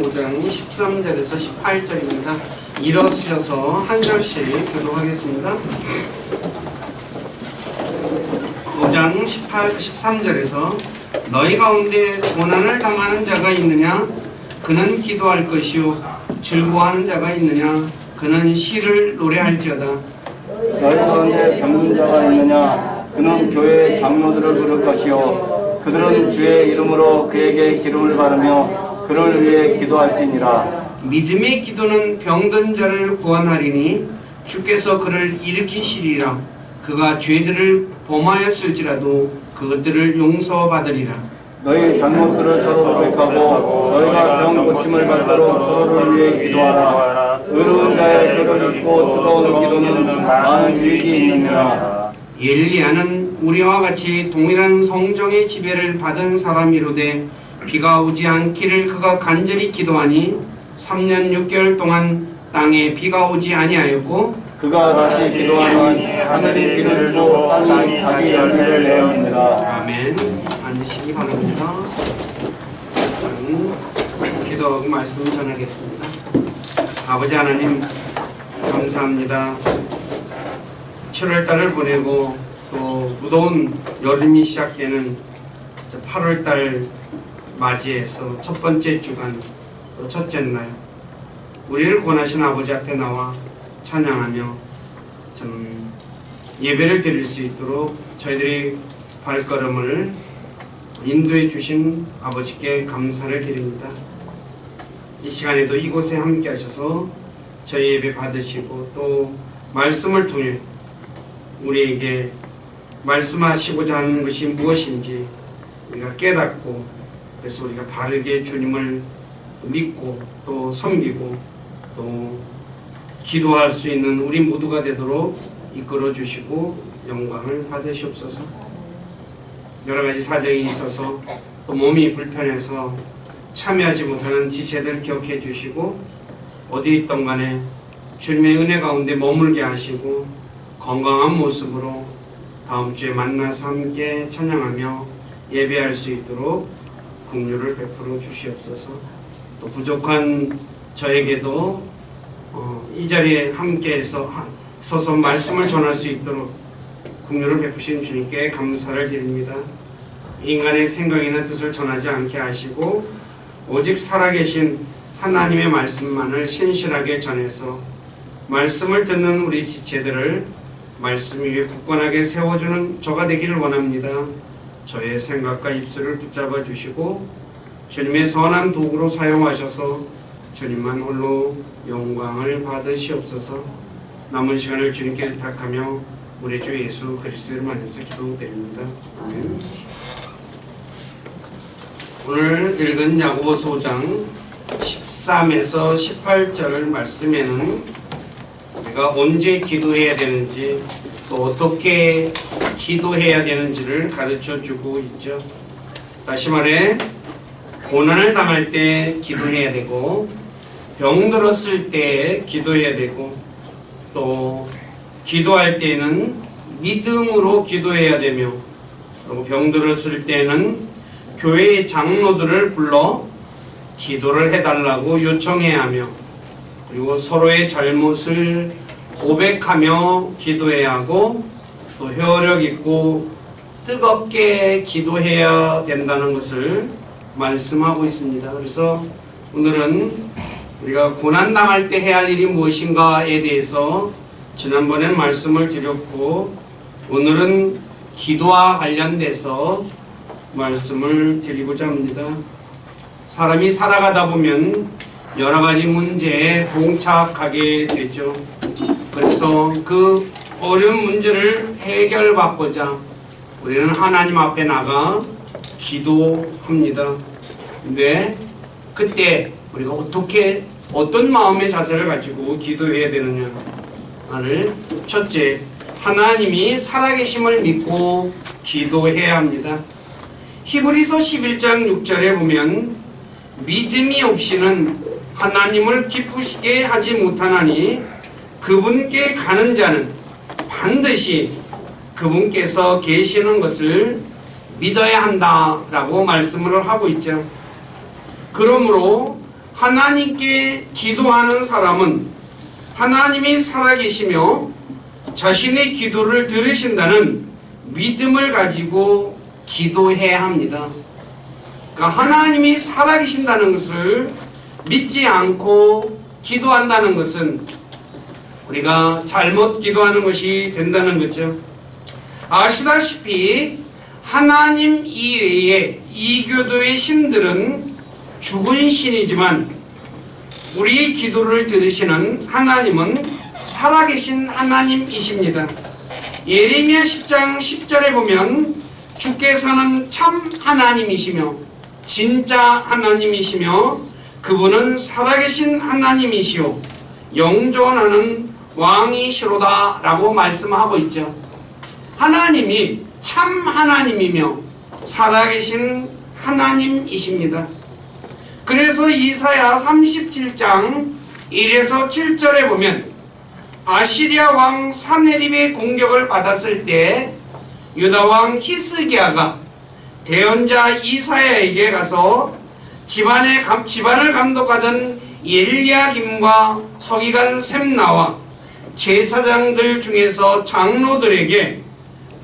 5장 13절에서 18절입니다. 일어서셔서 한 절씩 교독하겠습니다. 5장 13절에서 너희 가운데 고난을 당하는 자가 있느냐? 그는 기도할 것이요. 즐거워하는 자가 있느냐? 그는 시를 노래할지어다. 너희 가운데 병든 자가 있느냐? 그는 교회 장로들을 부를 것이요. 그들은 주의 이름으로 그에게 기름을 바르며 그를 위해 기도할지니라. 믿음의 기도는 병든 자를 구원하리니 주께서 그를 일으키시리라. 그가 죄들을 범하였을지라도 그것들을 용서받으리라. 너희 장로들을 서로 고백하고 너희가 병 고침을 받도록 서로를 위해 기도하라. 의로운 자의 혀를 읽고 뜨거운 기도는 많은 유익이 있느니라. 엘리야는 우리와 같이 동일한 성정의 지배를 받은 사람이로되 비가 오지 않기를 그가 간절히 기도하니 3년 6개월 동안 땅에 비가 오지 아니하였고 그가 다시 기도하니 하늘이 비를 주고 땅이 자기 열매를 내었느니라. 아멘. 앉으시기 바랍니다. 기도하고 말씀 전하겠습니다. 아버지 하나님 감사합니다. 7월달을 보내고 또 무더운 여름이 시작되는 8월달 맞이해서 첫 번째 주간 또 첫째 날 우리를 권하신 아버지 앞에 나와 찬양하며 참 예배를 드릴 수 있도록 저희들이 발걸음을 인도해 주신 아버지께 감사를 드립니다. 이 시간에도 이곳에 함께 하셔서 저희 예배 받으시고 또 말씀을 통해 우리에게 말씀하시고자 하는 것이 무엇인지 우리가 깨닫고 그래서 우리가 바르게 주님을 믿고 또 섬기고 또 기도할 수 있는 우리 모두가 되도록 이끌어 주시고 영광을 받으시옵소서. 여러 가지 사정이 있어서 또 몸이 불편해서 참여하지 못하는 지체들 기억해 주시고 어디 있던 간에 주님의 은혜 가운데 머물게 하시고 건강한 모습으로 다음 주에 만나서 함께 찬양하며 예배할 수 있도록 긍휼을 베풀어 주시옵소서. 또 부족한 저에게도 이 자리에 함께 서서 말씀을 전할 수 있도록 긍휼을 베푸신 주님께 감사를 드립니다. 인간의 생각이나 뜻을 전하지 않게 하시고 오직 살아계신 하나님의 말씀만을 신실하게 전해서 말씀을 듣는 우리 지체들을 말씀 위에 굳건하게 세워주는 저가 되기를 원합니다. 저의 생각과 입술을 붙잡아 주시고 주님의 선한 도구로 사용하셔서 주님만 홀로 영광을 받으시옵소서. 남은 시간을 주님께 부탁하며 우리 주 예수 그리스도를 만나서 기도드립니다. 아멘. 오늘 읽은 야고보서 5장 13에서 18절 말씀에는 우리가 언제 기도해야 되는지 또 어떻게 기도해야 되는지를 가르쳐 주고 있죠. 다시 말해 고난을 당할 때 기도해야 되고 병들었을 때 기도해야 되고 또 기도할 때는 믿음으로 기도해야 되며 그리고 병들었을 때는 교회의 장로들을 불러 기도를 해달라고 요청해야 하며 그리고 서로의 잘못을 고백하며 기도해야 하고 또 효력 있고 뜨겁게 기도해야 된다는 것을 말씀하고 있습니다. 그래서 오늘은 우리가 고난당할 때 해야 할 일이 무엇인가에 대해서 지난번엔 말씀을 드렸고 오늘은 기도와 관련돼서 말씀을 드리고자 합니다. 사람이 살아가다 보면 여러 가지 문제에 봉착하게 되죠. 그래서 그 어려운 문제를 해결받고자 우리는 하나님 앞에 나가 기도합니다. 근데 그때 우리가 어떤 마음의 자세를 가지고 기도해야 되느냐를 첫째, 하나님이 살아계심을 믿고 기도해야 합니다. 히브리서 11장 6절에 보면 믿음이 없이는 하나님을 기쁘시게 하지 못하나니 그분께 가는 자는 반드시 그분께서 계시는 것을 믿어야 한다라고 말씀을 하고 있죠. 그러므로 하나님께 기도하는 사람은 하나님이 살아계시며 자신의 기도를 들으신다는 믿음을 가지고 기도해야 합니다. 그러니까 하나님이 살아계신다는 것을 믿지 않고 기도한다는 것은 우리가 잘못 기도하는 것이 된다는 거죠. 아시다시피 하나님 이외의 이교도의 신들은 죽은 신이지만 우리의 기도를 들으시는 하나님은 살아계신 하나님이십니다. 예레미야 10장 10절에 보면 주께서는 참 하나님이시며 진짜 하나님이시며 그분은 살아계신 하나님이시오 영존하는 왕이시로다 라고 말씀하고 있죠. 하나님이 참 하나님이며 살아계신 하나님이십니다. 그래서 이사야 37장 1에서 7절에 보면 아시리아 왕 사네립의 공격을 받았을 때 유다 왕 히스기야가 대언자 이사야에게 가서 집안을 감독하던 엘리야김과 서기관 셈나와 제사장들 중에서 장로들에게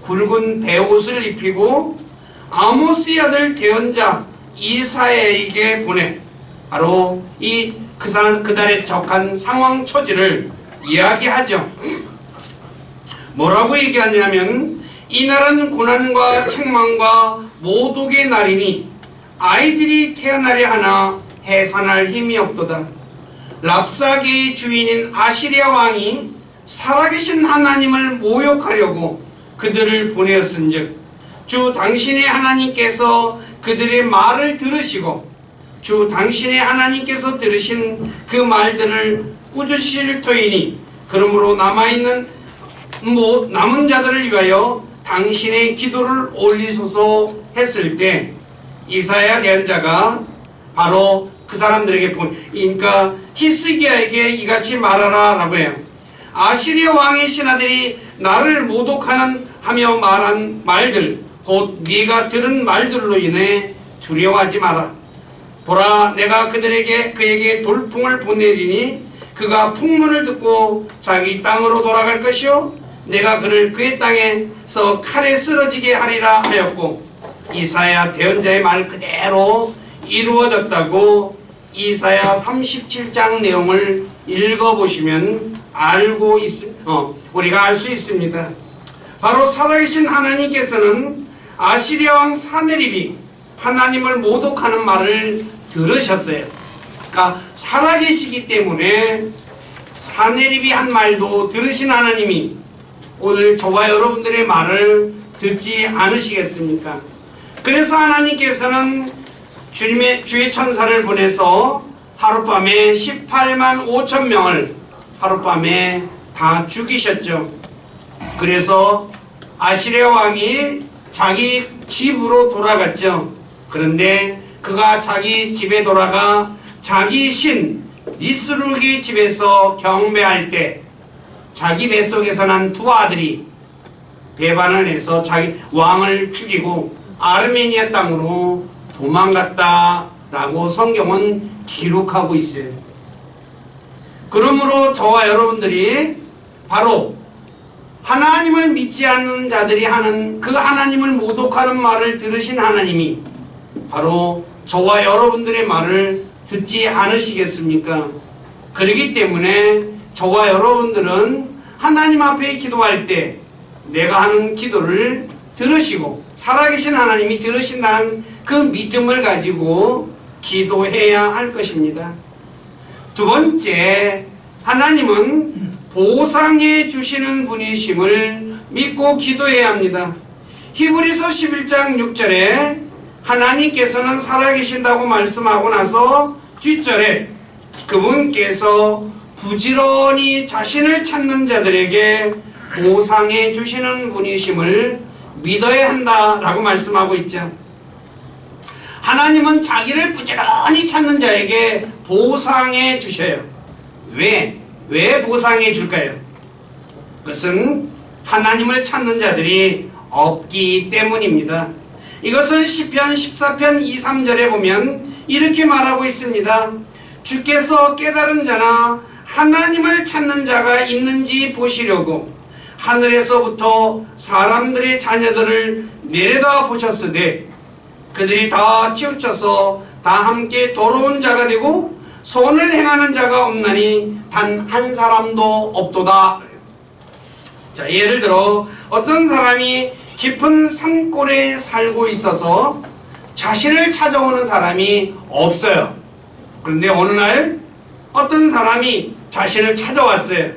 굵은 베옷을 입히고 아모스의 아들 대언자 이사야에게 보내 바로 그달에 적한 상황 처지를 이야기하죠. 뭐라고 얘기하냐면 이 날은 고난과 책망과 모독의 날이니 아이들이 태어나려 하나 해산할 힘이 없도다. 랍사계의 주인인 아시리아 왕이 살아계신 하나님을 모욕하려고 그들을 보내었은즉 주 당신의 하나님께서 그들의 말을 들으시고 주 당신의 하나님께서 들으신 그 말들을 꾸짖으실 터이니 그러므로 남은 자들을 위하여 당신의 기도를 올리소서 했을 때 이사야 대언자가 바로 그 사람들에게 그러니까 히스기야에게 이같이 말하라 라고 해요. 아시리아 왕의 신하들이 나를 모독하며 말한 말들 곧 네가 들은 말들로 인해 두려워하지 마라. 보라 내가 그에게 돌풍을 보내리니 그가 풍문을 듣고 자기 땅으로 돌아갈 것이요 내가 그의 땅에서 칼에 쓰러지게 하리라 하였고 이사야 대언자의 말 그대로 이루어졌다고 이사야 37장 내용을 읽어보시면 우리가 알 수 있습니다. 바로 살아계신 하나님께서는 아시리아 왕 사네립이 하나님을 모독하는 말을 들으셨어요. 그러니까 살아계시기 때문에 사네립이 한 말도 들으신 하나님이 오늘 저와 여러분들의 말을 듣지 않으시겠습니까? 그래서 하나님께서는 주의 천사를 보내서 하룻밤에 18만 5천 명을 하룻밤에 다 죽이셨죠. 그래서 아시리아 왕이 자기 집으로 돌아갔죠. 그런데 그가 자기 집에 돌아가 자기 신 니스루기 집에서 경배할 때 자기 뱃속에서 난 두 아들이 배반을 해서 자기 왕을 죽이고 아르메니아 땅으로 도망갔다라고 성경은 기록하고 있어요. 그러므로 저와 여러분들이 바로 하나님을 믿지 않는 자들이 하는 그 하나님을 모독하는 말을 들으신 하나님이 바로 저와 여러분들의 말을 듣지 않으시겠습니까? 그렇기 때문에 저와 여러분들은 하나님 앞에 기도할 때 내가 하는 기도를 들으시고 살아계신 하나님이 들으신다는 그 믿음을 가지고 기도해야 할 것입니다. 두 번째, 하나님은 보상해 주시는 분이심을 믿고 기도해야 합니다. 히브리서 11장 6절에 하나님께서는 살아계신다고 말씀하고 나서 뒷절에 그분께서 부지런히 자신을 찾는 자들에게 보상해 주시는 분이심을 믿어야 한다라고 말씀하고 있죠. 하나님은 자기를 부지런히 찾는 자에게 보상해 주셔요. 왜 보상해 줄까요? 그것은 하나님을 찾는 자들이 없기 때문입니다. 이것은 시편 14편 2, 3절에 보면 이렇게 말하고 있습니다. 주께서 깨달은 자나 하나님을 찾는 자가 있는지 보시려고 하늘에서부터 사람들의 자녀들을 내려다 보셨으되 그들이 다 치우쳐서 다 함께 더러운 자가 되고 선을 행하는 자가 없나니 단 한 사람도 없도다. 자, 예를 들어 어떤 사람이 깊은 산골에 살고 있어서 자신을 찾아오는 사람이 없어요. 그런데 어느 날 어떤 사람이 자신을 찾아왔어요.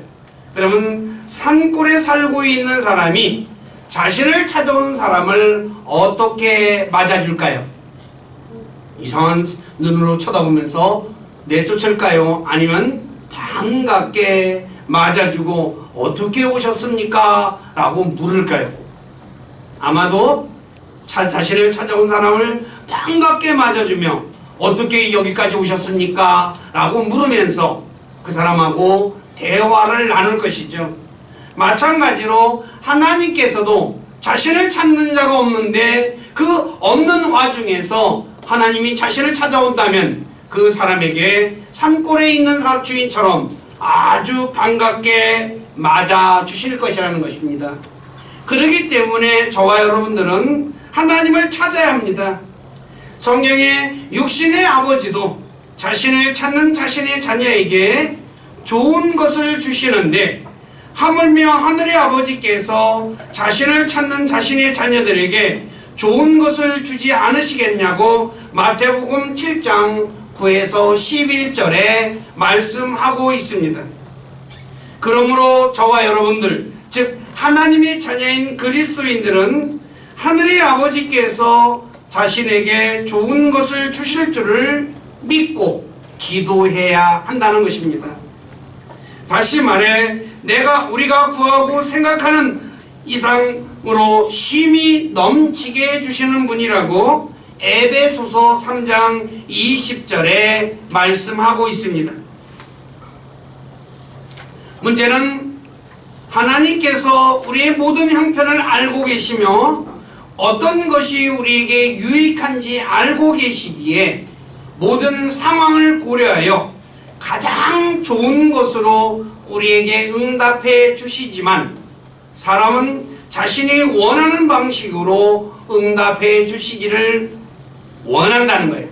그러면 산골에 살고 있는 사람이 자신을 찾아온 사람을 어떻게 맞아줄까요? 이상한 눈으로 쳐다보면서 내쫓을까요? 아니면 반갑게 맞아주고 어떻게 오셨습니까? 라고 물을까요? 아마도 자신을 찾아온 사람을 반갑게 맞아주며 어떻게 여기까지 오셨습니까? 라고 물으면서 그 사람하고 대화를 나눌 것이죠. 마찬가지로 하나님께서도 자신을 찾는 자가 없는데 그 없는 와중에서 하나님이 자신을 찾아온다면 그 사람에게 산골에 있는 주인처럼 아주 반갑게 맞아 주실 것이라는 것입니다. 그렇기 때문에 저와 여러분들은 하나님을 찾아야 합니다. 성경에 육신의 아버지도 자신을 찾는 자신의 자녀에게 좋은 것을 주시는데 하물며 하늘의 아버지께서 자신을 찾는 자신의 자녀들에게 좋은 것을 주지 않으시겠냐고 마태복음 7장 9에서 11절에 말씀하고 있습니다. 그러므로 저와 여러분들, 즉 하나님의 자녀인 그리스도인들은 하늘의 아버지께서 자신에게 좋은 것을 주실 줄을 믿고 기도해야 한다는 것입니다. 다시 말해 우리가 구하고 생각하는 이상으로 쉼이 넘치게 해주시는 분이라고 에베소서 3장 20절에 말씀하고 있습니다. 문제는 하나님께서 우리의 모든 형편을 알고 계시며 어떤 것이 우리에게 유익한지 알고 계시기에 모든 상황을 고려하여 가장 좋은 것으로 우리에게 응답해 주시지만 사람은 자신이 원하는 방식으로 응답해 주시기를 원한다는 거예요.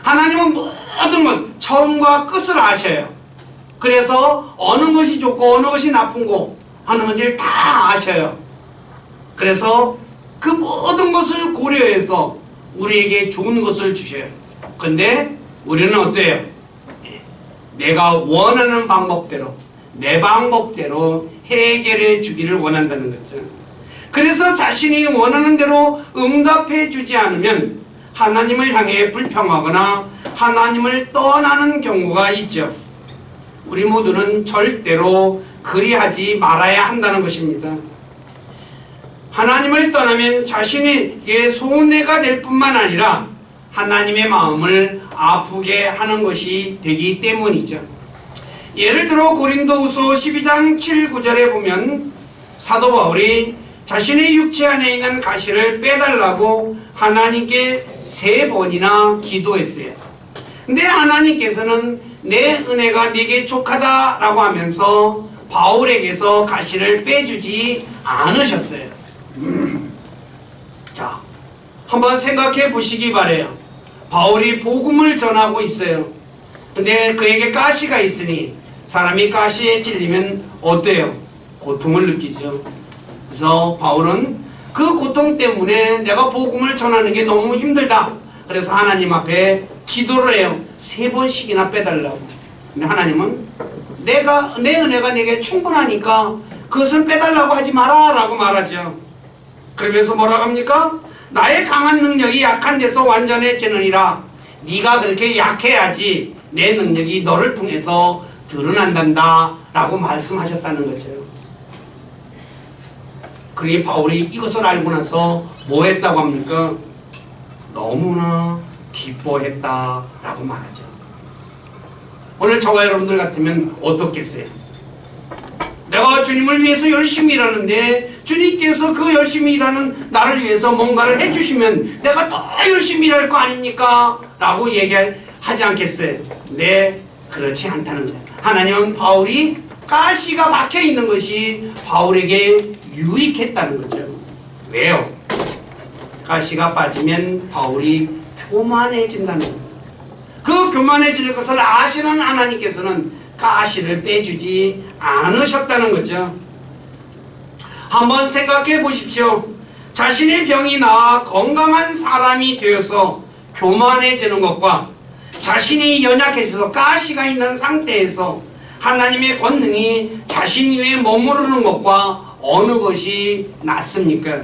하나님은 모든 것 처음과 끝을 아셔요. 그래서 어느 것이 좋고 어느 것이 나쁜 거 하는 것을 다 아셔요. 그래서 그 모든 것을 고려해서 우리에게 좋은 것을 주셔요. 근데 우리는 어때요? 내가 원하는 방법대로 내 방법대로 해결해 주기를 원한다는 거죠. 그래서 자신이 원하는 대로 응답해 주지 않으면 하나님을 향해 불평하거나 하나님을 떠나는 경우가 있죠. 우리 모두는 절대로 그리하지 말아야 한다는 것입니다. 하나님을 떠나면 자신에게 손해가 될 뿐만 아니라 하나님의 마음을 아프게 하는 것이 되기 때문이죠. 예를 들어 고린도후서 12장 7, 9절에 보면 사도 바울이 자신의 육체 안에 있는 가시를 빼달라고 하나님께 3번이나 기도했어요. 근데 하나님께서는 내 은혜가 네게 족하다라고 하면서 바울에게서 가시를 빼주지 않으셨어요. 자, 한번 생각해 보시기 바래요. 바울이 복음을 전하고 있어요. 근데 그에게 가시가 있으니 사람이 가시에 찔리면 어때요? 고통을 느끼죠. 그래서 바울은 그 고통 때문에 내가 복음을 전하는 게 너무 힘들다. 그래서 하나님 앞에 기도를 해요. 3번씩이나 빼달라고. 근데 하나님은 내 은혜가 내게 충분하니까 그것은 빼달라고 하지 마라 라고 말하죠. 그러면서 뭐라고 합니까? 나의 강한 능력이 약한 데서 완전해지느니라. 네가 그렇게 약해야지 내 능력이 너를 통해서 드러난단다 라고 말씀하셨다는 거죠. 그러니 바울이 이것을 알고 나서 뭐 했다고 합니까? 너무나 기뻐했다 라고 말하죠. 오늘 저와 여러분들 같으면 어떻겠어요? 내가 주님을 위해서 열심히 일하는데 주님께서 그 열심히 일하는 나를 위해서 뭔가를 해주시면 내가 더 열심히 일할 거 아닙니까? 라고 얘기하지 않겠어요? 네, 그렇지 않다는 거예요. 하나님은 바울이 가시가 박혀 있는 것이 바울에게 유익했다는 거죠. 왜요? 가시가 빠지면 바울이 교만해진다는 거예요. 그 교만해질 것을 아시는 하나님께서는 가시를 빼주지 않으셨다는 거죠. 한번 생각해 보십시오. 자신의 병이 나아 건강한 사람이 되어서 교만해지는 것과 자신이 연약해져서 가시가 있는 상태에서 하나님의 권능이 자신 위에 머무르는 것과 어느 것이 낫습니까?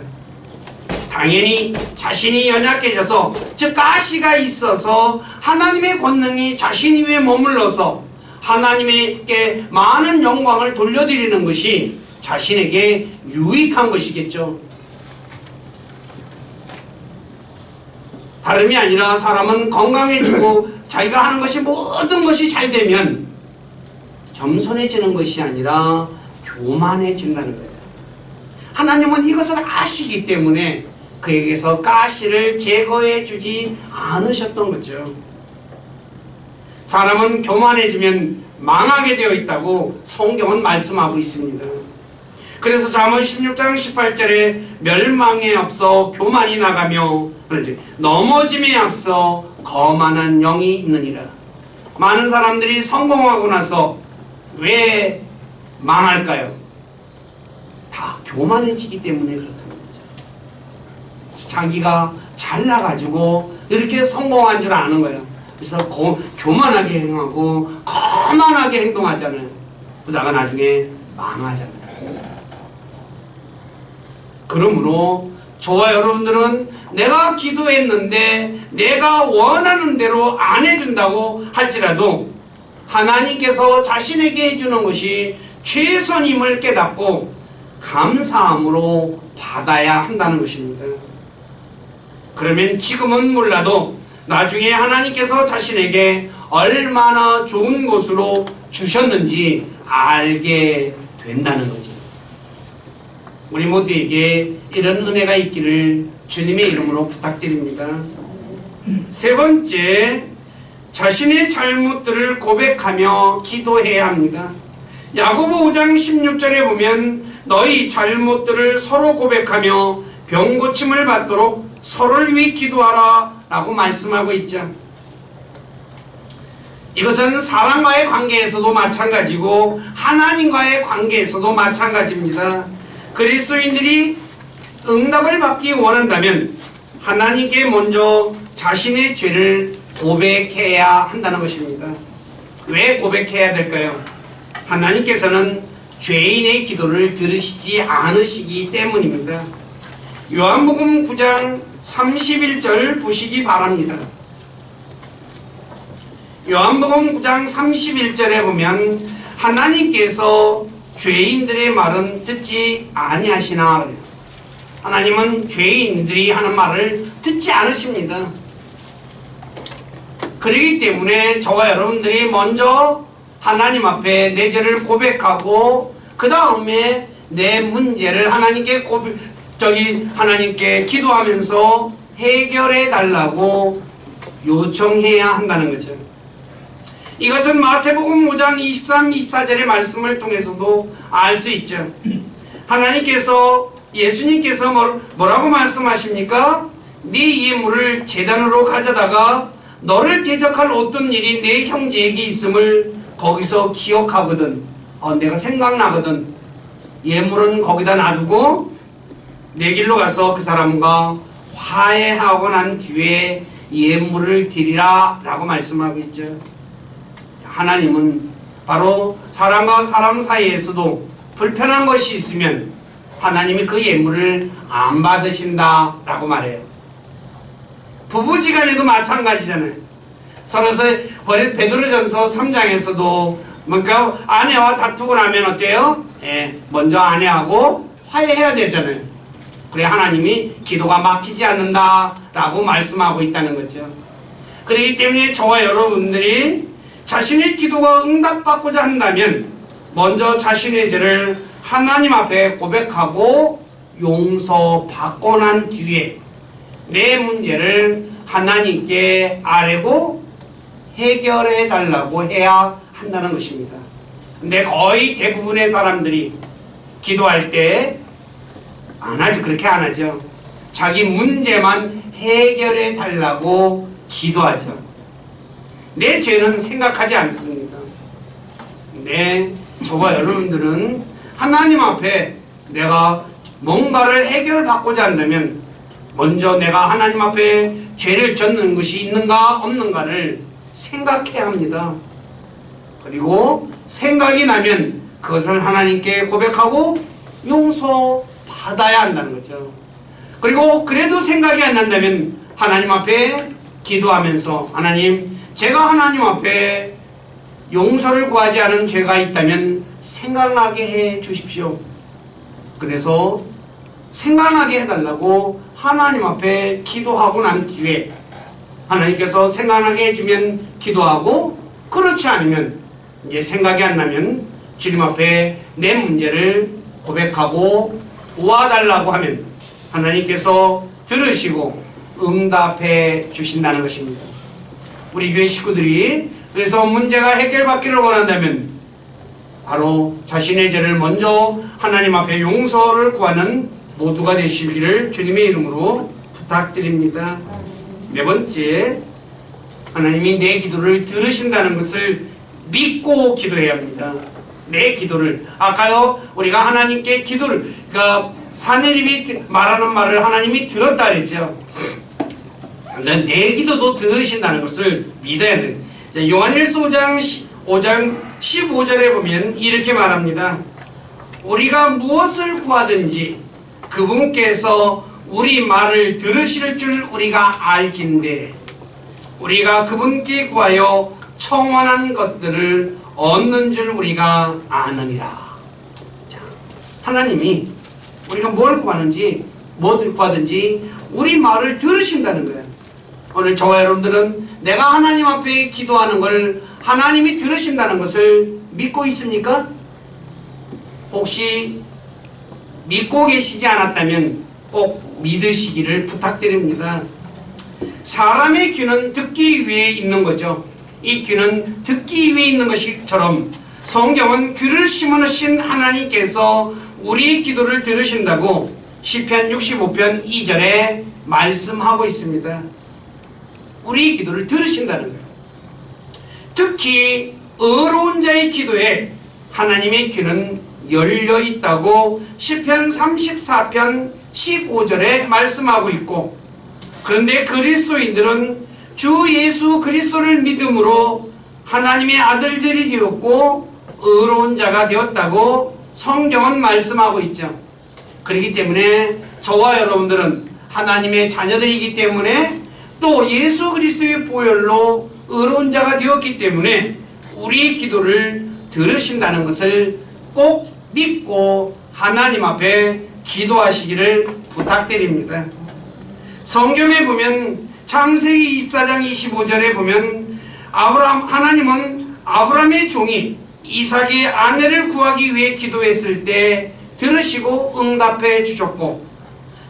당연히 자신이 연약해져서, 즉 가시가 있어서 하나님의 권능이 자신 위에 머물러서 하나님께 많은 영광을 돌려드리는 것이 자신에게 유익한 것이겠죠. 다름이 아니라 사람은 건강해지고 자기가 하는 것이 모든 것이 잘 되면 겸손해지는 것이 아니라 교만해진다는 거예요. 하나님은 이것을 아시기 때문에 그에게서 가시를 제거해 주지 않으셨던 거죠. 사람은 교만해지면 망하게 되어 있다고 성경은 말씀하고 있습니다. 그래서 잠언 16장 18절에 멸망에 앞서 교만이 나가며 넘어짐에 앞서 거만한 영이 있느니라. 많은 사람들이 성공하고 나서 왜 망할까요? 다 교만해지기 때문에 그렇다는 거죠. 자기가 잘나가지고 이렇게 성공한 줄 아는 거예요. 그래서 교만하게 행하고 거만하게 행동하잖아요. 그러다가 나중에 망하잖아요. 그러므로 저와 여러분들은 내가 기도했는데 내가 원하는 대로 안 해준다고 할지라도 하나님께서 자신에게 해주는 것이 최선임을 깨닫고 감사함으로 받아야 한다는 것입니다. 그러면 지금은 몰라도 나중에 하나님께서 자신에게 얼마나 좋은 것으로 주셨는지 알게 된다는 거죠. 우리 모두에게 이런 은혜가 있기를 주님의 이름으로 부탁드립니다. 세 번째, 자신의 잘못들을 고백하며 기도해야 합니다. 야고보 5장 16절에 보면 너희 잘못들을 서로 고백하며 병 고침을 받도록 서로를 위해 기도하라 라고 말씀하고 있죠. 이것은 사람과의 관계에서도 마찬가지고 하나님과의 관계에서도 마찬가지입니다. 그리스도인들이 응답을 받기 원한다면 하나님께 먼저 자신의 죄를 고백해야 한다는 것입니다. 왜 고백해야 될까요? 하나님께서는 죄인의 기도를 들으시지 않으시기 때문입니다. 요한복음 9장 31절 보시기 바랍니다. 요한복음 9장 31절에 보면 하나님께서 죄인들의 말은 듣지 아니하시나. 하나님은 죄인들이 하는 말을 듣지 않으십니다. 그렇기 때문에 저와 여러분들이 먼저 하나님 앞에 내 죄를 고백하고 그 다음에 내 문제를 하나님께 하나님께 기도하면서 해결해 달라고 요청해야 한다는 거죠. 이것은 마태복음 5장 23, 24절의 말씀을 통해서도 알 수 있죠. 하나님께서 예수님께서 뭐라고 말씀하십니까? 네 예물을 제단으로 가져다가 너를 대적할 어떤 일이 내 형제에게 있음을 거기서 기억하거든. 내가 생각나거든. 예물은 거기다 놔두고 내 길로 가서 그 사람과 화해하고 난 뒤에 예물을 드리라 라고 말씀하고 있죠. 하나님은 바로 사람과 사람 사이에서도 불편한 것이 있으면 하나님이 그 예물을 안 받으신다 라고 말해요. 부부지간에도 마찬가지잖아요. 서로서 베드로전서 3장에서도 뭔가 아내와 다투고 나면 어때요? 먼저 아내하고 화해해야 되잖아요. 그래 하나님이 기도가 막히지 않는다 라고 말씀하고 있다는 거죠. 그렇기 때문에 저와 여러분들이 자신의 기도가 응답받고자 한다면 먼저 자신의 죄를 하나님 앞에 고백하고 용서받고 난 뒤에 내 문제를 하나님께 아뢰고 해결해 달라고 해야 한다는 것입니다. 근데 거의 대부분의 사람들이 기도할 때 안 하죠. 그렇게 안 하죠. 자기 문제만 해결해 달라고 기도하죠. 내 죄는 생각하지 않습니다. 네, 저와 여러분들은 하나님 앞에 내가 뭔가를 해결받고자 한다면 먼저 내가 하나님 앞에 죄를 졌는 것이 있는가 없는가를 생각해야 합니다. 그리고 생각이 나면 그것을 하나님께 고백하고 용서받아야 한다는 거죠. 그리고 그래도 생각이 안 난다면 하나님 앞에 기도하면서 하나님, 제가 하나님 앞에 용서를 구하지 않은 죄가 있다면 생각나게 해 주십시오. 그래서 생각나게 해달라고 하나님 앞에 기도하고 난 뒤에 하나님께서 생각나게 해주면 기도하고, 그렇지 않으면 이제 생각이 안 나면 주님 앞에 내 문제를 고백하고 도와달라고 하면 하나님께서 들으시고 응답해 주신다는 것입니다. 우리 교회 식구들이 그래서 문제가 해결받기를 원한다면 바로 자신의 죄를 먼저 하나님 앞에 용서를 구하는 모두가 되시기를 주님의 이름으로 부탁드립니다. 네 번째, 하나님이 내 기도를 들으신다는 것을 믿고 기도해야 합니다. 내 기도를, 아까도 우리가 하나님께 기도를, 그러니까 사내립이 말하는 말을 하나님이 들었다 그랬죠. 내 기도도 들으신다는 것을 믿어야 돼요. 요한일서 5장 15절에 보면 이렇게 말합니다. 우리가 무엇을 구하든지 그분께서 우리 말을 들으실 줄 우리가 알진대 우리가 그분께 구하여 청원한 것들을 얻는 줄 우리가 아느니라. 자, 하나님이 우리가 뭘 구하는지 뭐를 구하든지 우리 말을 들으신다는 거예요. 오늘 저와 여러분들은 내가 하나님 앞에 기도하는 걸 하나님이 들으신다는 것을 믿고 있습니까? 혹시 믿고 계시지 않았다면 꼭 믿으시기를 부탁드립니다. 사람의 귀는 듣기 위해 있는 거죠. 이 귀는 듣기 위해 있는 것처럼 성경은 귀를 심으신 하나님께서 우리의 기도를 들으신다고 시편 65편 2절에 말씀하고 있습니다. 우리의 기도를 들으신다는 거예요. 특히 의로운 자의 기도에 하나님의 귀는 열려 있다고 시편 34편 15절에 말씀하고 있고, 그런데 그리스도인들은 주 예수 그리스도를 믿음으로 하나님의 아들들이 되었고 의로운 자가 되었다고 성경은 말씀하고 있죠. 그렇기 때문에 저와 여러분들은 하나님의 자녀들이기 때문에 또 예수 그리스도의 보혈로 의로운 자가 되었기 때문에 우리의 기도를 들으신다는 것을 꼭 믿고 하나님 앞에 기도하시기를 부탁드립니다. 성경에 보면 창세기 24장 25절에 보면 하나님은 아브라함의 종이 이삭의 아내를 구하기 위해 기도했을 때 들으시고 응답해 주셨고,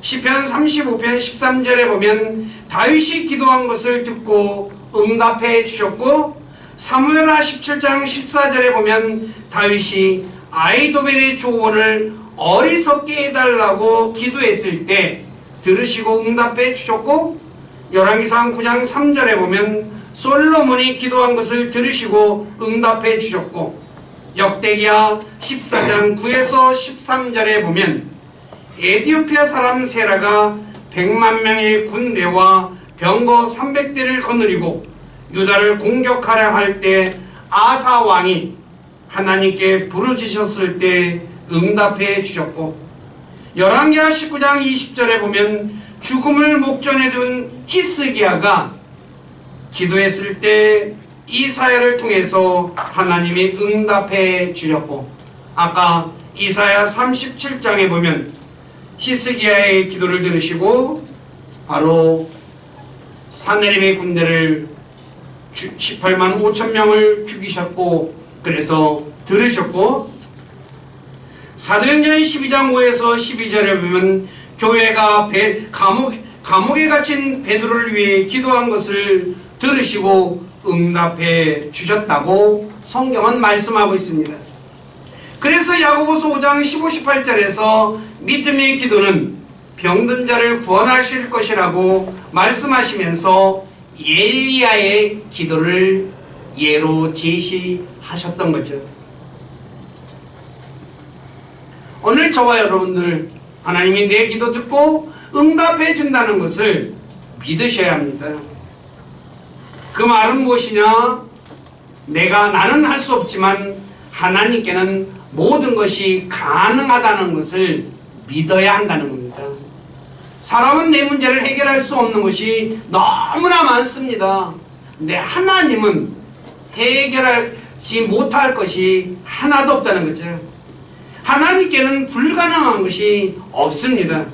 시편 35편 13절에 보면 다윗이 기도한 것을 듣고 응답해 주셨고, 사무엘하 17장 14절에 보면 다윗이 아히도벨의 조언을 어리석게 해달라고 기도했을 때 들으시고 응답해 주셨고, 열왕기상 9장 3절에 보면 솔로몬이 기도한 것을 들으시고 응답해 주셨고, 역대기야 14장 9에서 13절에 보면 에티오피아 사람 세라가 100만 명의 군대와 병거 300대를 거느리고 유다를 공격하려 할 때 아사 왕이 하나님께 부르짖으셨을 때 응답해 주셨고, 열왕기하 19장 20절에 보면 죽음을 목전에 둔 히스기야가 기도했을 때 이사야를 통해서 하나님이 응답해 주셨고, 아까 이사야 37장에 보면 히스기야의 기도를 들으시고 바로 사내립의 군대를 18만 5천 명을 죽이셨고, 그래서 들으셨고, 사도행전 12장 5에서 12절에 보면 교회가 감옥에 갇힌 베드로를 위해 기도한 것을 들으시고 응답해 주셨다고 성경은 말씀하고 있습니다. 그래서 야고보서 5장 15, 18절에서 믿음의 기도는 병든 자를 구원하실 것이라고 말씀하시면서 엘리야의 기도를 예로 제시하셨던 거죠. 오늘 저와 여러분들 하나님이 내 기도 듣고 응답해 준다는 것을 믿으셔야 합니다. 그 말은 무엇이냐? 나는 할 수 없지만 하나님께는 모든 것이 가능하다는 것을 믿어야 한다는 겁니다. 사람은 내 문제를 해결할 수 없는 것이 너무나 많습니다. 근데 하나님은 해결하지 못할 것이 하나도 없다는 거죠. 하나님께는 불가능한 것이 없습니다.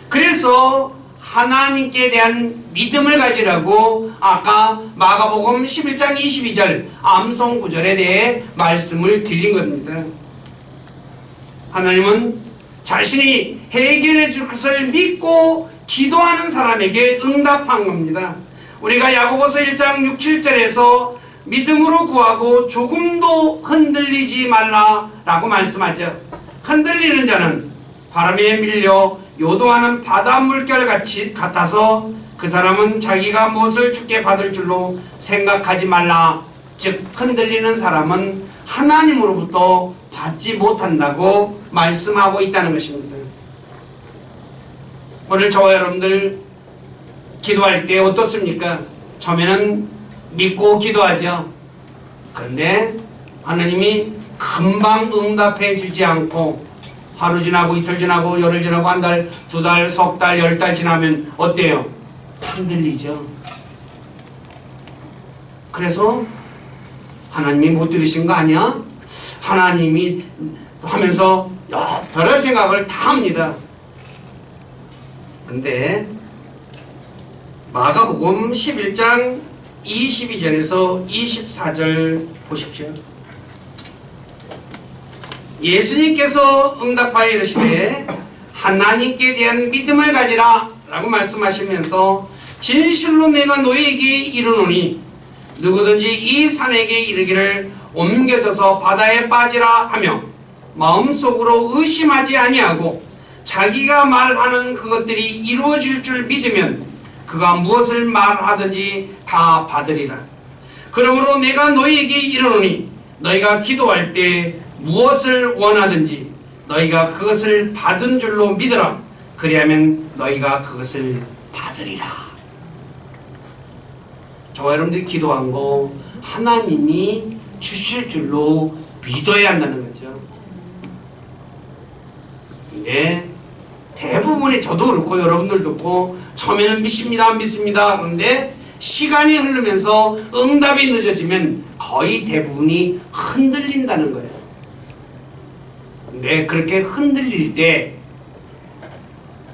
그래서 하나님께 대한 믿음을 가지라고 아까 마가복음 11장 22절 암송 구절에 대해 말씀을 드린 겁니다. 하나님은 자신이 해결해 줄 것을 믿고 기도하는 사람에게 응답한 겁니다. 우리가 야고보서 1장 6, 7절에서 믿음으로 구하고 조금도 흔들리지 말라라고 말씀하죠. 흔들리는 자는 바람에 밀려 요동하는 바다 물결 같아서 그 사람은 자기가 무엇을 주께 받을 줄로 생각하지 말라. 즉 흔들리는 사람은 하나님으로부터 받지 못한다고 말씀하고 있다는 것입니다. 오늘 저와 여러분들 기도할 때 어떻습니까? 처음에는 믿고 기도하죠. 그런데 하나님이 금방 응답해 주지 않고 하루 지나고 이틀 지나고 열흘 지나고 한 달, 두 달, 석 달, 10달 지나면 어때요? 흔들리죠. 그래서 하나님이 못 들으신 거 아니야? 하나님이 하면서 여러 생각을 다 합니다. 근데 마가복음 11장 22절에서 24절 보십시오. 예수님께서 응답하여 이르시되 하나님께 대한 믿음을 가지라 라고 말씀하시면서 진실로 내가 너희에게 이르노니 누구든지 이 산에게 이르기를 옮겨져서 바다에 빠지라 하며 마음속으로 의심하지 아니하고 자기가 말하는 그것들이 이루어질 줄 믿으면 그가 무엇을 말하든지 다 받으리라. 그러므로 내가 너희에게 이르노니 너희가 기도할 때 무엇을 원하든지 너희가 그것을 받은 줄로 믿으라. 그리하면 너희가 그것을 받으리라. 저와 여러분들이 기도한 거 하나님이 주실 줄로 믿어야 한다는 거죠. 근데 대부분의 저도 그렇고 여러분들도 그렇고 처음에는 믿습니다 안 믿습니다. 그런데 시간이 흐르면서 응답이 늦어지면 거의 대부분이 흔들린다는 거예요. 근데 그렇게 흔들릴 때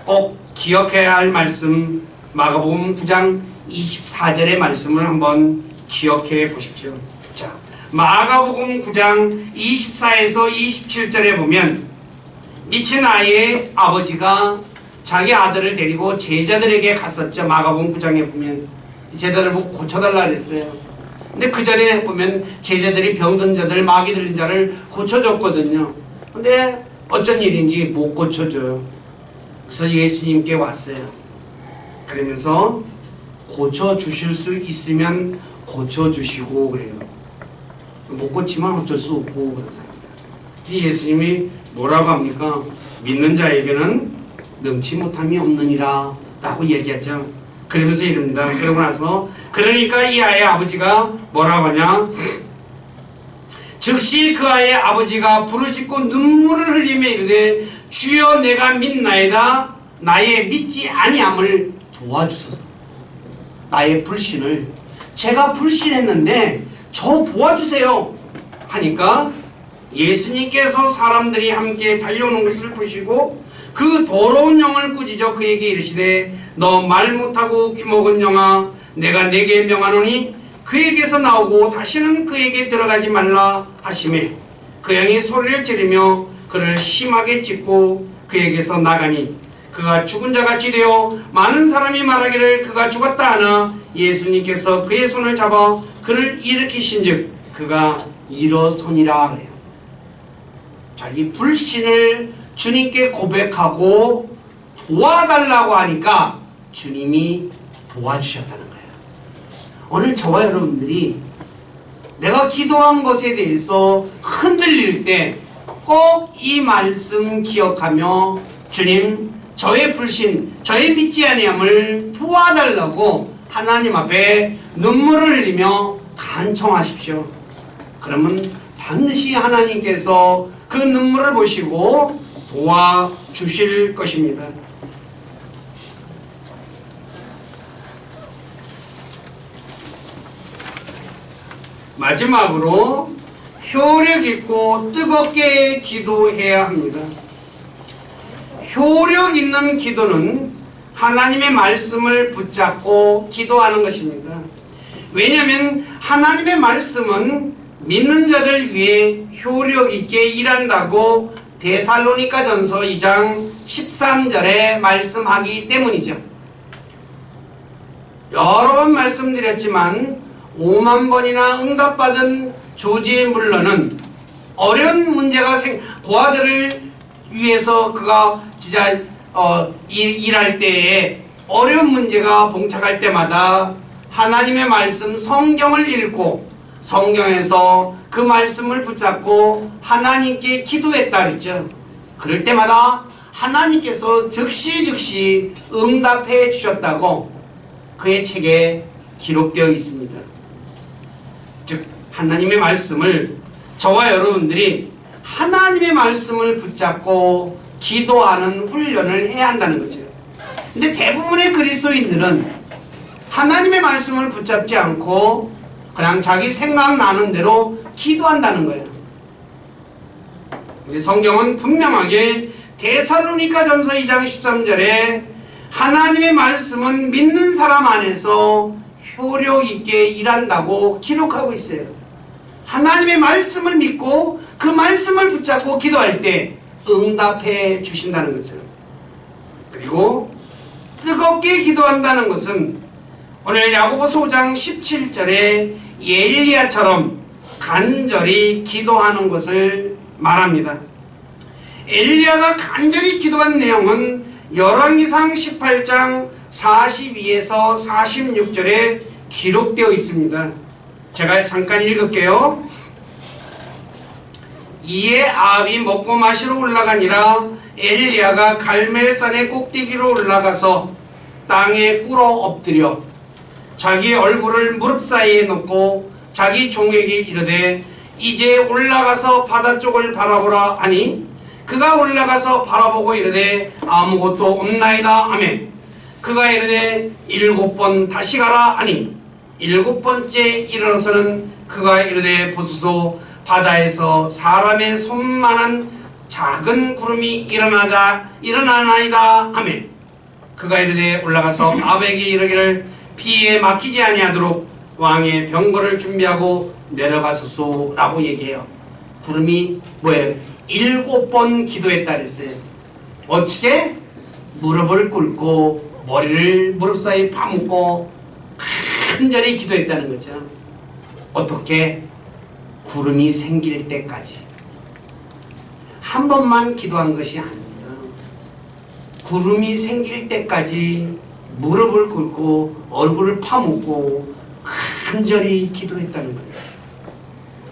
꼭 기억해야 할 말씀 마가복음 9장 24절의 말씀을 한번 기억해 보십시오. 자, 마가복음 9장 24에서 27절에 보면 미친 아이의 아버지가 자기 아들을 데리고 제자들에게 갔었죠. 마가복음 9장에 보면 제자들 보고 고쳐달라 그랬어요. 근데 그 전에 보면 제자들이 병든 자들, 마귀 들린 자를 고쳐줬거든요. 근데 어쩐 일인지 못 고쳐줘요. 그래서 예수님께 왔어요. 그러면서 고쳐주실 수 있으면 고쳐주시고 그래요. 못 고치면 어쩔 수 없고 그러잖아요. 예수님이 뭐라고 합니까? 믿는 자에게는 능치 못함이 없느니라 라고 얘기하죠. 그러면서 이럽니다. 그러고 나서 그러니까 이 아이의 아버지가 뭐라고 하냐? 즉시 그 아이의 아버지가 부르짖고 눈물을 흘리며 이르되 주여 내가 믿나이다. 나의 믿지 아니함을 도와주소서. 나의 불신을 제가 불신했는데 저 도와주세요 하니까 예수님께서 사람들이 함께 달려오는 것을 보시고 그 더러운 영을 꾸짖어 그에게 이르시되 너 말 못하고 귀먹은 영아 내가 네게 명하노니 그에게서 나오고 다시는 그에게 들어가지 말라 하시매 그 영이 소리를 지르며 그를 심하게 찢고 그에게서 나가니 그가 죽은 자같이 되어 많은 사람이 말하기를 그가 죽었다 하나 예수님께서 그의 손을 잡아 그를 일으키신즉 그가 일어서니라 그래요. 자기 불신을 주님께 고백하고 도와달라고 하니까 주님이 도와주셨다는 거예요. 오늘 저와 여러분들이 내가 기도한 것에 대해서 흔들릴 때 꼭 이 말씀 기억하며 주님, 저의 불신, 저의 믿지 아니함을 도와달라고 하나님 앞에 눈물을 흘리며 간청하십시오. 그러면 반드시 하나님께서 그 눈물을 보시고 도와주실 것입니다. 마지막으로 효력 있고 뜨겁게 기도해야 합니다. 효력 있는 기도는 하나님의 말씀을 붙잡고 기도하는 것입니다. 왜냐하면 하나님의 말씀은 믿는 자들 위해 효력 있게 일한다고 데살로니가전서 2장 13절에 말씀하기 때문이죠. 여러 번 말씀드렸지만 5만 번이나 응답받은 조지 물러는 어려운 문제가 고아들을 위해서 그가 진짜 일할 때에 어려운 문제가 봉착할 때마다 하나님의 말씀 성경을 읽고 성경에서 그 말씀을 붙잡고 하나님께 기도했다 그랬죠. 그럴 때마다 하나님께서 즉시 응답해 주셨다고 그의 책에 기록되어 있습니다. 즉 하나님의 말씀을 저와 여러분들이 하나님의 말씀을 붙잡고 기도하는 훈련을 해야 한다는 거죠. 근데 대부분의 그리스도인들은 하나님의 말씀을 붙잡지 않고 그냥 자기 생각나는 대로 기도한다는 거예요. 성경은 분명하게 데살로니가전서 2장 13절에 하나님의 말씀은 믿는 사람 안에서 효력 있게 일한다고 기록하고 있어요. 하나님의 말씀을 믿고 그 말씀을 붙잡고 기도할 때 응답해 주신다는 거죠. 그리고 뜨겁게 기도한다는 것은 오늘 야고보서 5장 17절에 엘리야처럼 간절히 기도하는 것을 말합니다. 엘리야가 간절히 기도한 내용은 열왕기상 18장 42에서 46절에 기록되어 있습니다. 제가 잠깐 읽을게요. 이에 아합이 먹고 마시러 올라가니라. 엘리야가 갈멜산의 꼭대기로 올라가서 땅에 꿇어 엎드려 자기 얼굴을 무릎 사이에 놓고 자기 종에게 이르되 이제 올라가서 바다 쪽을 바라보라 하니 그가 올라가서 바라보고 이르되 아무것도 없나이다 하매 그가 이르되 7번 다시 가라 하니 7번째 일어나서는 그가 이르되 보소서 바다에서 사람의 손만한 작은 구름이 일어나나이다 하매 그가 이르되 올라가서 아합에게 이르기를 비에 막히지 아니하도록 왕의 병거를 준비하고 내려가소서라고 얘기해요. 구름이 뭐예요? 7번 기도했다 그랬어요. 어떻게? 무릎을 꿇고 머리를 무릎 사이에 파묻고 간절히 기도했다는 거죠. 어떻게? 구름이 생길 때까지. 한 번만 기도한 것이 아닙니다. 구름이 생길 때까지 무릎을 꿇고 얼굴을 파묻고 간절히 기도했다는 거예요.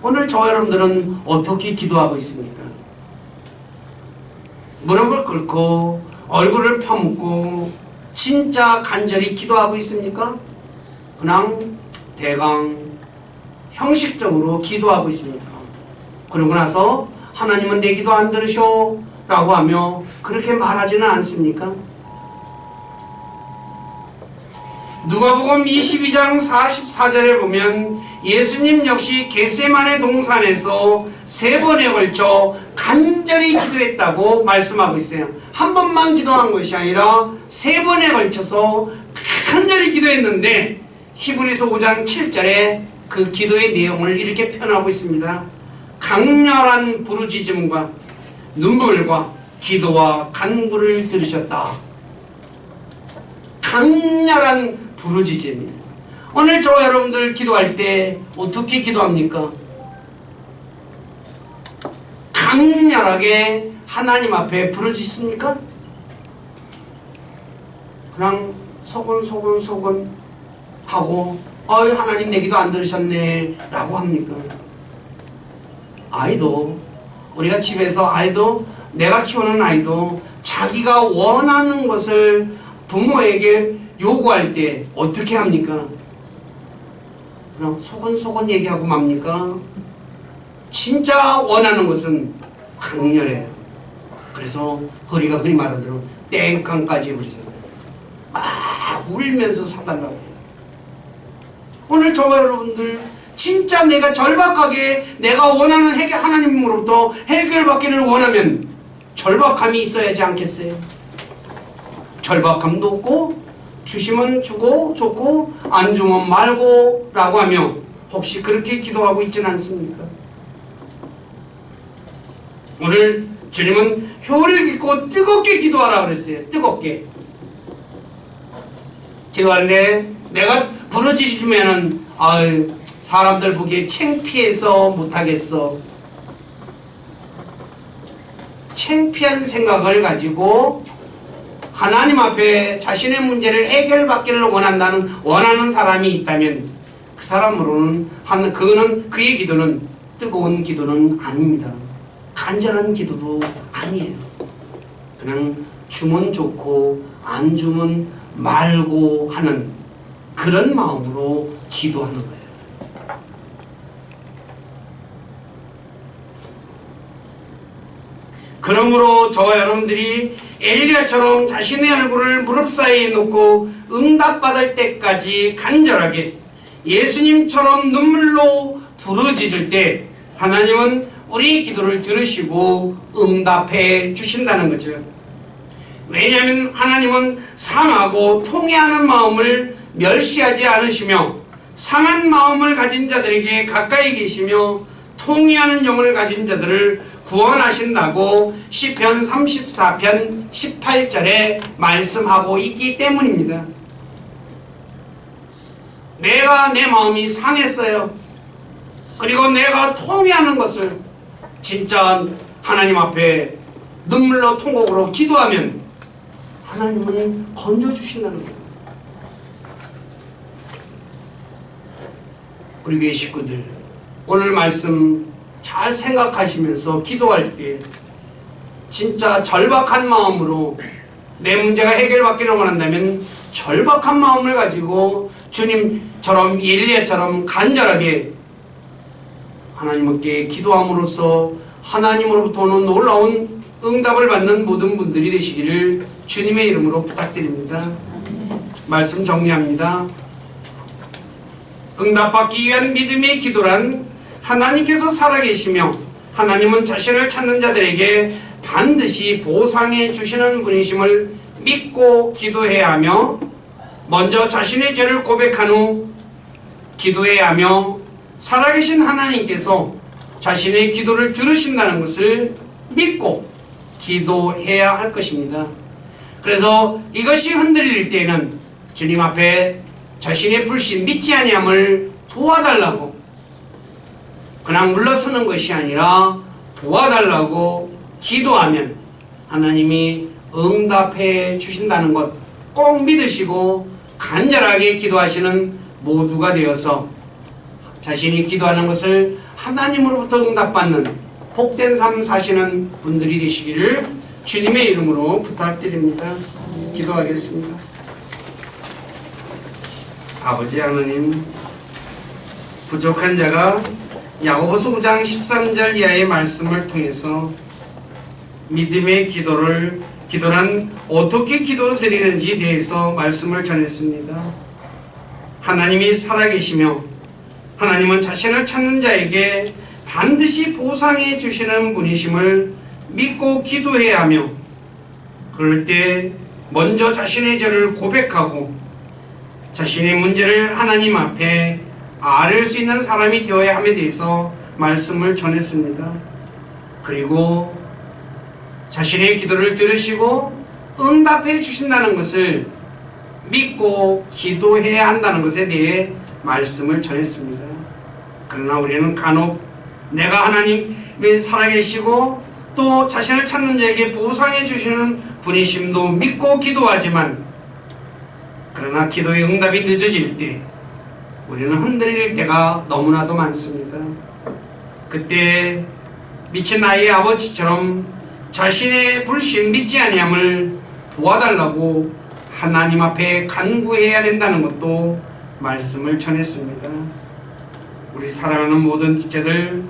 오늘 저와 여러분들은 어떻게 기도하고 있습니까? 무릎을 꿇고 얼굴을 파묻고 진짜 간절히 기도하고 있습니까? 그냥 대강 형식적으로 기도하고 있습니까? 그러고 나서 하나님은 내 기도 안 들으셔 라고 하며 그렇게 말하지는 않습니까? 누가복음 22장 44절에 보면 예수님 역시 겟세마네 동산에서 3번에 걸쳐 간절히 기도했다고 말씀하고 있어요. 한 번만 기도한 것이 아니라 3번에 걸쳐서 간절히 기도했는데 히브리서 5장 7절에 그 기도의 내용을 이렇게 표현하고 있습니다. 강렬한 부르짖음과 눈물과 기도와 간구를 들으셨다. 강렬한 부르짖음이 오늘 저와 여러분들 기도할 때 어떻게 기도합니까? 강렬하게 하나님 앞에 부르짖습니까? 그냥 소곤소곤 하고 하나님 내 기도 안 들으셨네 라고 합니까? 아이도, 우리가 집에서 아이도, 내가 키우는 아이도 자기가 원하는 것을 부모에게 요구할 때 어떻게 합니까? 그냥 소곤소곤 얘기하고 맙니까? 진짜 원하는 것은 강렬해요. 그래서 허리가 흔히 말하는 대로 땡깡까지 부리잖아요. 막 울면서 사달라고 해요. 오늘 저와 여러분들 진짜 내가 절박하게 내가 원하는 하나님으로부터 해결받기를 원하면 절박함이 있어야지 않겠어요? 절박함도 없고 주시면 주고 줬고 안 주면 말고 라고 하며 혹시 그렇게 기도하고 있지는 않습니까? 오늘 주님은 효력 있고 뜨겁게 기도하라 그랬어요. 뜨겁게 기도하는데 내가 부르짖으면은 사람들 보기에 창피해서 못하겠어. 창피한 생각을 가지고 하나님 앞에 자신의 문제를 해결받기를 원하는 사람이 있다면 그 사람으로는 그거는 그의 기도는 뜨거운 기도는 아닙니다. 간절한 기도도 아니에요. 그냥 주면 좋고 안 주면 말고 하는 그런 마음으로 기도하는 거예요. 그러므로 저와 여러분들이 엘리야처럼 자신의 얼굴을 무릎 사이에 놓고 응답받을 때까지 간절하게 예수님처럼 눈물로 부르짖을 때 하나님은 우리 기도를 들으시고 응답해 주신다는 거죠. 왜냐하면 하나님은 상하고 통회하는 마음을 멸시하지 않으시며 상한 마음을 가진 자들에게 가까이 계시며 통회하는 영을 가진 자들을 구원하신다고 시편 34편 18절에 말씀하고 있기 때문입니다. 내가 내 마음이 상했어요. 그리고 내가 통회하는 것을 진짜 하나님 앞에 눈물로 통곡으로 기도하면 하나님은 건져주신다는 거예요. 우리 교회 식구들 오늘 말씀 잘 생각하시면서 기도할 때 진짜 절박한 마음으로 내 문제가 해결받기를 원한다면 절박한 마음을 가지고 주님처럼 엘리야처럼 간절하게 하나님께 기도함으로써 하나님으로부터 오는 놀라운 응답을 받는 모든 분들이 되시기를 주님의 이름으로 부탁드립니다. 말씀 정리합니다. 응답받기 위한 믿음의 기도란 하나님께서 살아계시며 하나님은 자신을 찾는 자들에게 반드시 보상해 주시는 분이심을 믿고 기도해야 하며 먼저 자신의 죄를 고백한 후 기도해야 하며 살아계신 하나님께서 자신의 기도를 들으신다는 것을 믿고 기도해야 할 것입니다. 그래서 이것이 흔들릴 때는 주님 앞에 자신의 불신 믿지 아니함을 도와달라고 그냥 물러서는 것이 아니라 도와달라고 기도하면 하나님이 응답해 주신다는 것 꼭 믿으시고 간절하게 기도하시는 모두가 되어서 자신이 기도하는 것을 하나님으로부터 응답받는 복된 삶 사시는 분들이 되시기를 주님의 이름으로 부탁드립니다. 기도하겠습니다. 아버지 하나님, 부족한 자가 야고보서 5장 13절 이하의 말씀을 통해서 믿음의 기도란 어떻게 기도드리는지에 대해서 말씀을 전했습니다. 하나님이 살아계시며 하나님은 자신을 찾는 자에게 반드시 보상해 주시는 분이심을 믿고 기도해야 하며 그럴 때 먼저 자신의 죄를 고백하고 자신의 문제를 하나님 앞에 아뢰을 수 있는 사람이 되어야 함에 대해서 말씀을 전했습니다. 그리고 자신의 기도를 들으시고 응답해 주신다는 것을 믿고 기도해야 한다는 것에 대해 말씀을 전했습니다. 그러나 우리는 간혹 내가 하나님이 살아계시고 또 자신을 찾는 자에게 보상해 주시는 분이심도 믿고 기도하지만, 그러나 기도의 응답이 늦어질 때 우리는 흔들릴 때가 너무나도 많습니다. 그때 미친 아이의 아버지처럼 자신의 불신 믿지 아니함을 도와달라고 하나님 앞에 간구해야 된다는 것도 말씀을 전했습니다. 우리 사랑하는 모든 지체들,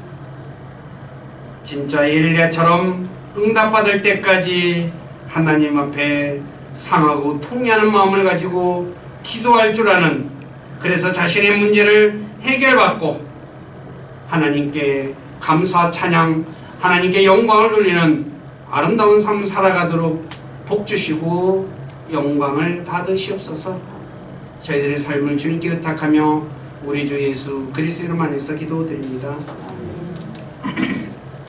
진짜 엘리야처럼 응답받을 때까지 하나님 앞에 상하고 통회하는 마음을 가지고 기도할 줄 아는, 그래서 자신의 문제를 해결받고 하나님께 감사 찬양, 하나님께 영광을 돌리는 아름다운 삶 살아가도록 복주시고 영광을 받으시옵소서. 저희들의 삶을 주님께 의탁하며 우리 주 예수 그리스도 이름 안에서 기도드립니다.